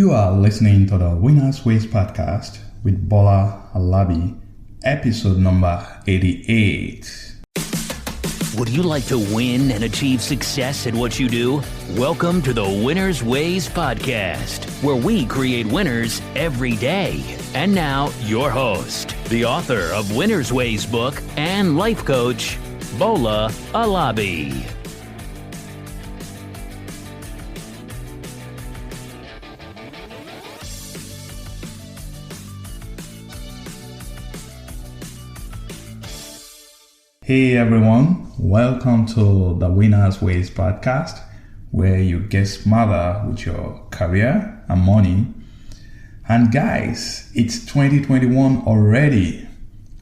You are listening to the Winners Ways podcast with Bola Alabi, episode number 88. Would you like to win and achieve success at what you do? Welcome to the Winners Ways podcast, where we create winners every day. And now, your host, the author of Winners Ways book and life coach, Bola Alabi. Hey everyone, welcome to the Winners Ways podcast, where you get smarter with your career and money. And guys, it's 2021 already.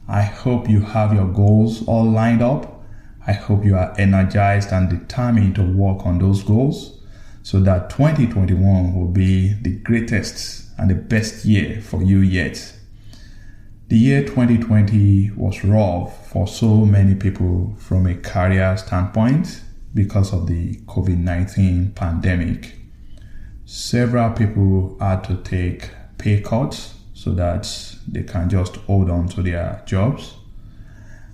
I hope you have your goals all lined up. I hope you are energized and determined to work on those goals so that 2021 will be the greatest and the best year for you yet. The year 2020 was rough for so many people from a career standpoint because of the COVID-19 pandemic. Several people had to take pay cuts so that they can just hold on to their jobs.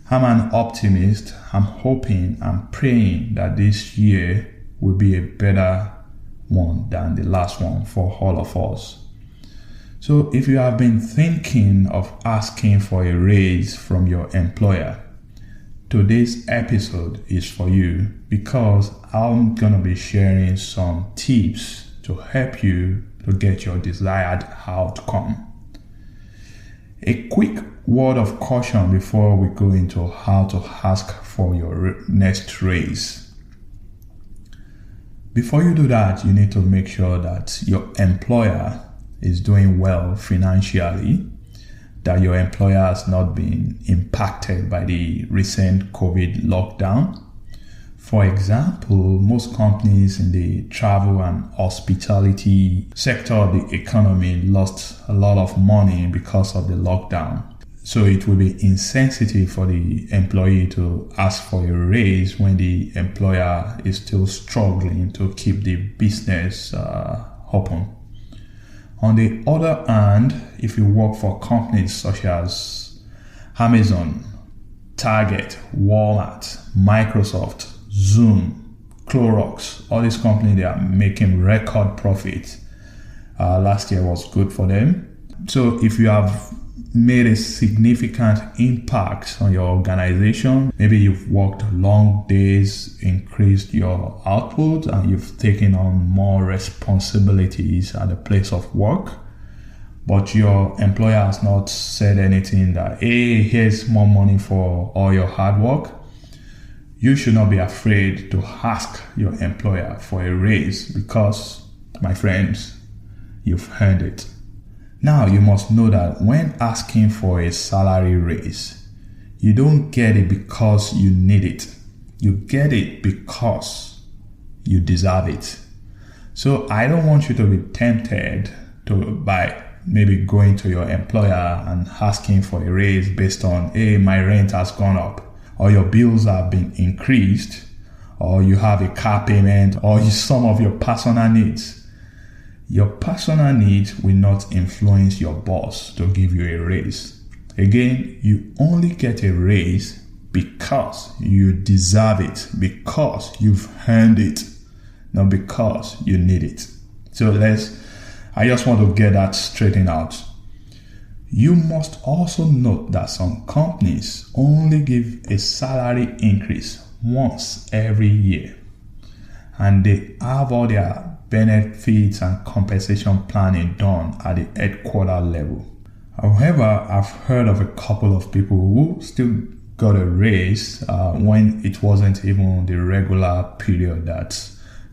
I'm an optimist. I'm hoping and praying that this year will be a better one than the last one for all of us. So if you have been thinking of asking for a raise from your employer, today's episode is for you because I'm going to be sharing some tips to help you to get your desired outcome. A quick word of caution before we go into how to ask for your next raise. Before you do that, you need to make sure that your employer is doing well financially, that your employer has not been impacted by the recent COVID lockdown. For example, most companies in the travel and hospitality sector of the economy lost a lot of money because of the lockdown. So it will be insensitive for the employee to ask for a raise when the employer is still struggling to keep the business open. On the other hand, if you work for companies such as Amazon, Target, Walmart, Microsoft, Zoom, Clorox, all these companies, they are making record profit. Last year was good for them. So if you have made a significant impact on your organization, maybe you've worked long days, increased your output, and you've taken on more responsibilities at the place of work, but your employer has not said anything that, hey, here's more money for all your hard work, you should not be afraid to ask your employer for a raise because, my friends, you've earned it. Now, you must know that when asking for a salary raise, you don't get it because you need it. You get it because you deserve it. So I don't want you to be tempted by maybe going to your employer and asking for a raise based on, hey, my rent has gone up, or your bills have been increased, or you have a car payment, or some of your personal needs. Your personal needs will not influence your boss to give you a raise. Again, you only get a raise because you deserve it, because you've earned it, not because you need it. So I just want to get that straightened out. You must also note that some companies only give a salary increase once every year, and they have all their benefits and compensation planning done at the headquarter level. However, I've heard of a couple of people who still got a raise when it wasn't even the regular period that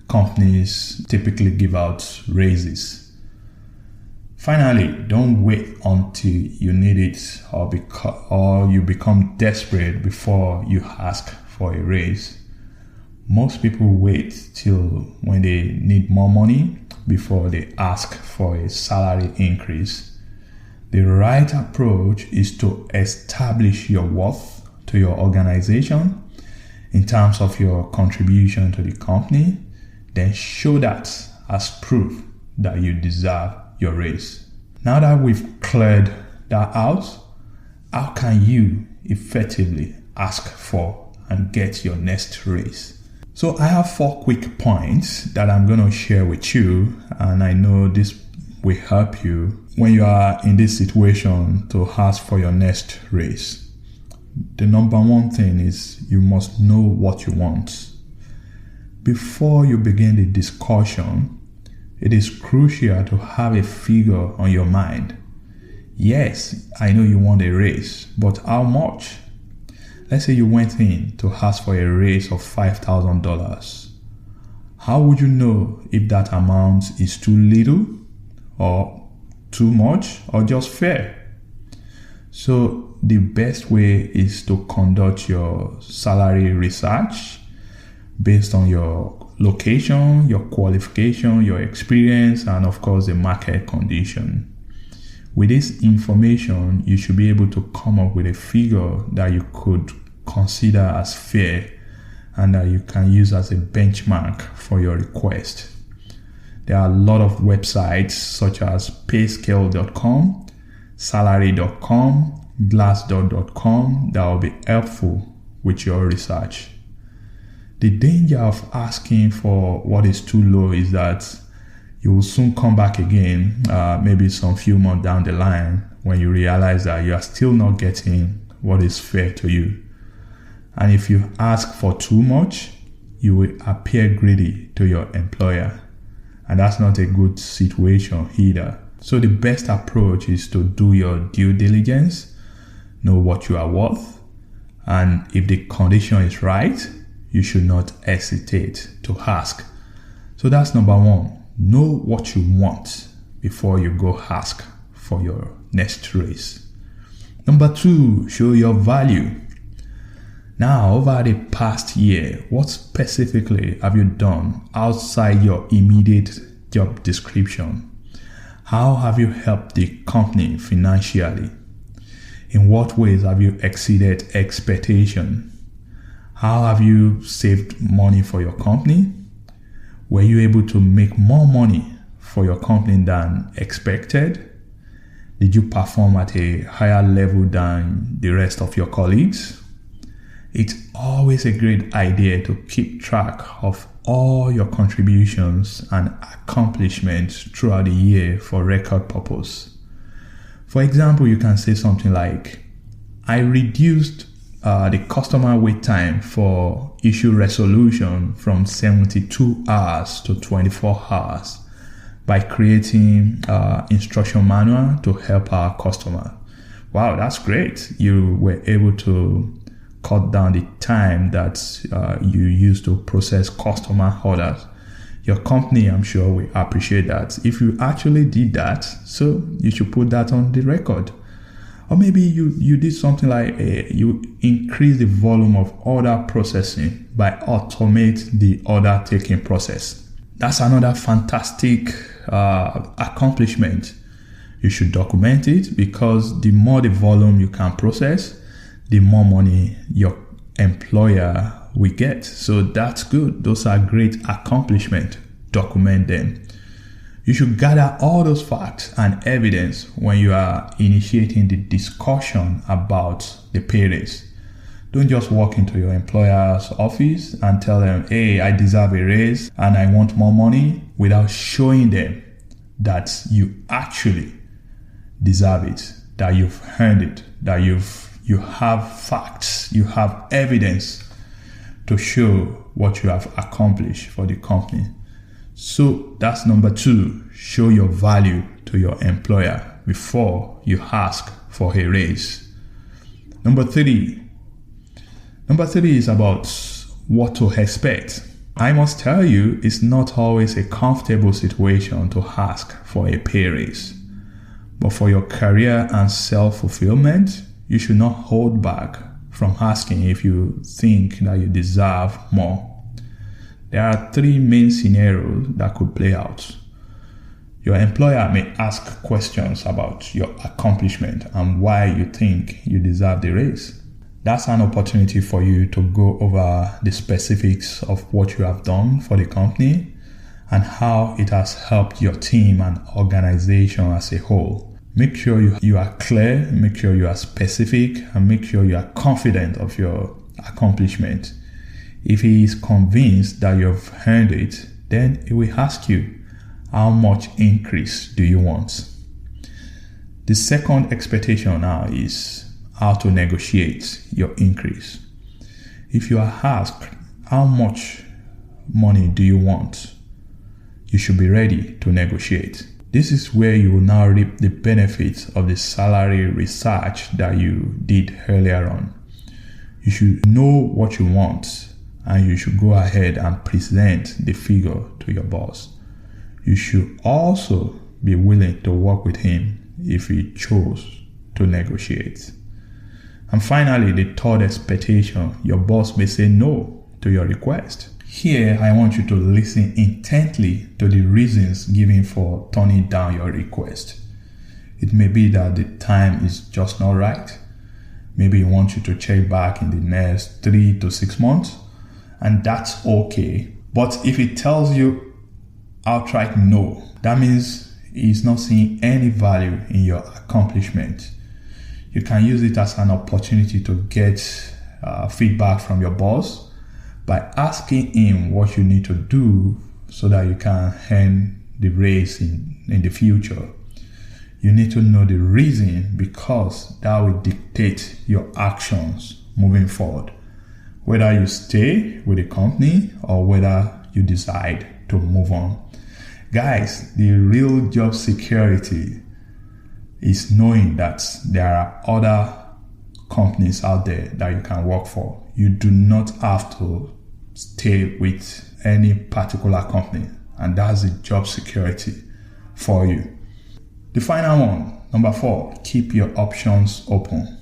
companies typically give out raises. Finally, don't wait until you need it or you become desperate before you ask for a raise. Most people wait till when they need more money before they ask for a salary increase. The right approach is to establish your worth to your organization in terms of your contribution to the company, then show that as proof that you deserve your raise. Now that we've cleared that out, how can you effectively ask for and get your next raise? So I have 4 quick points that I'm going to share with you, and I know this will help you when you are in this situation to ask for your next raise. The number one thing is you must know what you want. Before you begin the discussion, it is crucial to have a figure on your mind. Yes, I know you want a raise, but how much? Let's say you went in to ask for a raise of $5,000. How would you know if that amount is too little or too much or just fair? So the best way is to conduct your salary research based on your location, your qualification, your experience, and of course the market condition. With this information, you should be able to come up with a figure that you could consider as fair and that you can use as a benchmark for your request. There are a lot of websites such as payscale.com, salary.com, glassdoor.com that will be helpful with your research. The danger of asking for what is too low is that you will soon come back again, maybe some few months down the line, when you realize that you are still not getting what is fair to you. And if you ask for too much, you will appear greedy to your employer. And that's not a good situation either. So the best approach is to do your due diligence, know what you are worth, and if the condition is right, you should not hesitate to ask. So that's number one. Know what you want before you go ask for your next raise. Number 2, show your value. Now, over the past year, what specifically have you done outside your immediate job description? How have you helped the company financially? In what ways have you exceeded expectation? How have you saved money for your company? Were you able to make more money for your company than expected? Did you perform at a higher level than the rest of your colleagues? It's always a great idea to keep track of all your contributions and accomplishments throughout the year for record purpose. For example, you can say something like, I reduced the customer wait time for issue resolution from 72 hours to 24 hours by creating instruction manual to help our customer. Wow, that's great. You were able to cut down the time that you use to process customer orders. Your company, I'm sure, will appreciate that. If you actually did that, so you should put that on the record. Or maybe you did something like you increase the volume of order processing by automate the order taking process. That's another fantastic accomplishment. You should document it because the more the volume you can process, the more money your employer will get. So that's good. Those are great accomplishments. Document them. You should gather all those facts and evidence when you are initiating the discussion about the pay raise. Don't just walk into your employer's office and tell them, hey, I deserve a raise and I want more money, without showing them that you actually deserve it, that you've earned it, that you have facts, you have evidence to show what you have accomplished for the company. So that's number 2, show your value to your employer before you ask for a raise. Number 3 is about what to expect. I must tell you, it's not always a comfortable situation to ask for a pay raise. But for your career and self-fulfillment, you should not hold back from asking if you think that you deserve more. There are 3 main scenarios that could play out. Your employer may ask questions about your accomplishment and why you think you deserve the raise. That's an opportunity for you to go over the specifics of what you have done for the company and how it has helped your team and organization as a whole. Make sure you are clear, make sure you are specific, and make sure you are confident of your accomplishment. If he is convinced that you have earned it, then he will ask you, how much increase do you want? The second expectation now is how to negotiate your increase. If you are asked, how much money do you want? You should be ready to negotiate. This is where you will now reap the benefits of the salary research that you did earlier on. You should know what you want, and you should go ahead and present the figure to your boss. You should also be willing to work with him if he chose to negotiate. And finally, the third expectation, your boss may say no to your request. Here, I want you to listen intently to the reasons given for turning down your request. It may be that the time is just not right. Maybe he wants you to check back in the next 3 to 6 months, and that's okay. But if he tells you outright no, that means he's not seeing any value in your accomplishment. You can use it as an opportunity to get feedback from your boss by asking him what you need to do so that you can earn the raise in the future. You need to know the reason, because that will dictate your actions moving forward, whether you stay with the company or whether you decide to move on. Guys, the real job security is knowing that there are other companies out there that you can work for. You do not have to stay with any particular company, and that's the job security for you. The final one, number 4, keep your options open.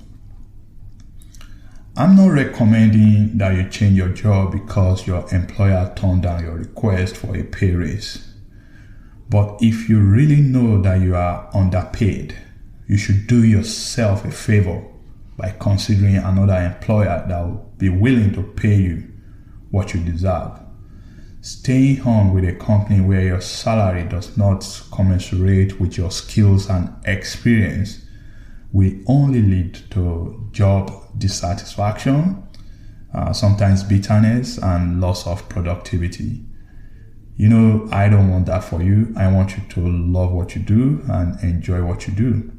I'm not recommending that you change your job because your employer turned down your request for a pay raise. But if you really know that you are underpaid, you should do yourself a favor by considering another employer that will be willing to pay you what you deserve. Staying on with a company where your salary does not commensurate with your skills and experience will only lead to job dissatisfaction, sometimes bitterness, and loss of productivity. You know, I don't want that for you. I want you to love what you do and enjoy what you do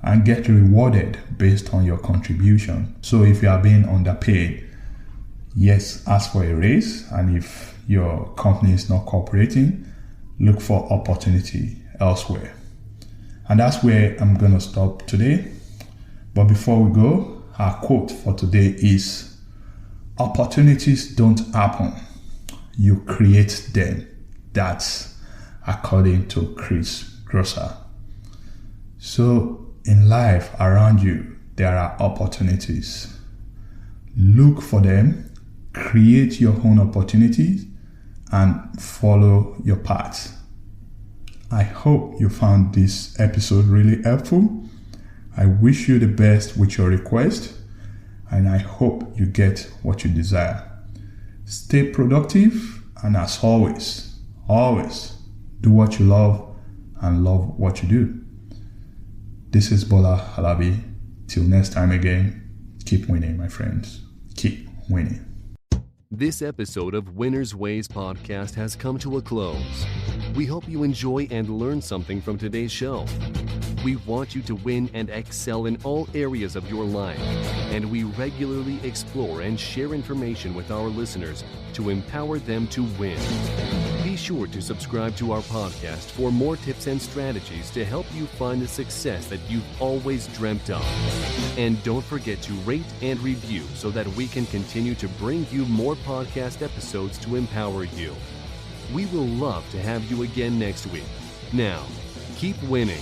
and get rewarded based on your contribution. So if you are being underpaid, yes, ask for a raise, and if your company is not cooperating, look for opportunity elsewhere. And that's where I'm going to stop today. But before we go, our quote for today is, opportunities don't happen, you create them. That's according to Chris Grosser. So in life around you, there are opportunities. Look for them, create your own opportunities, and follow your path. I hope you found this episode really helpful. I wish you the best with your request, and I hope you get what you desire. Stay productive, and as always do what you love and love what you do. This is Bola Halabi. Till next time again, keep winning, my friends. Keep winning. This episode of Winners Ways podcast has come to a close. We hope you enjoy and learn something from today's show. We want you to win and excel in all areas of your life, and we regularly explore and share information with our listeners to empower them to win. Be sure to subscribe to our podcast for more tips and strategies to help you find the success that you've always dreamt of. And don't forget to rate and review so that we can continue to bring you more podcast episodes to empower you. We will love to have you again next week. Now, keep winning.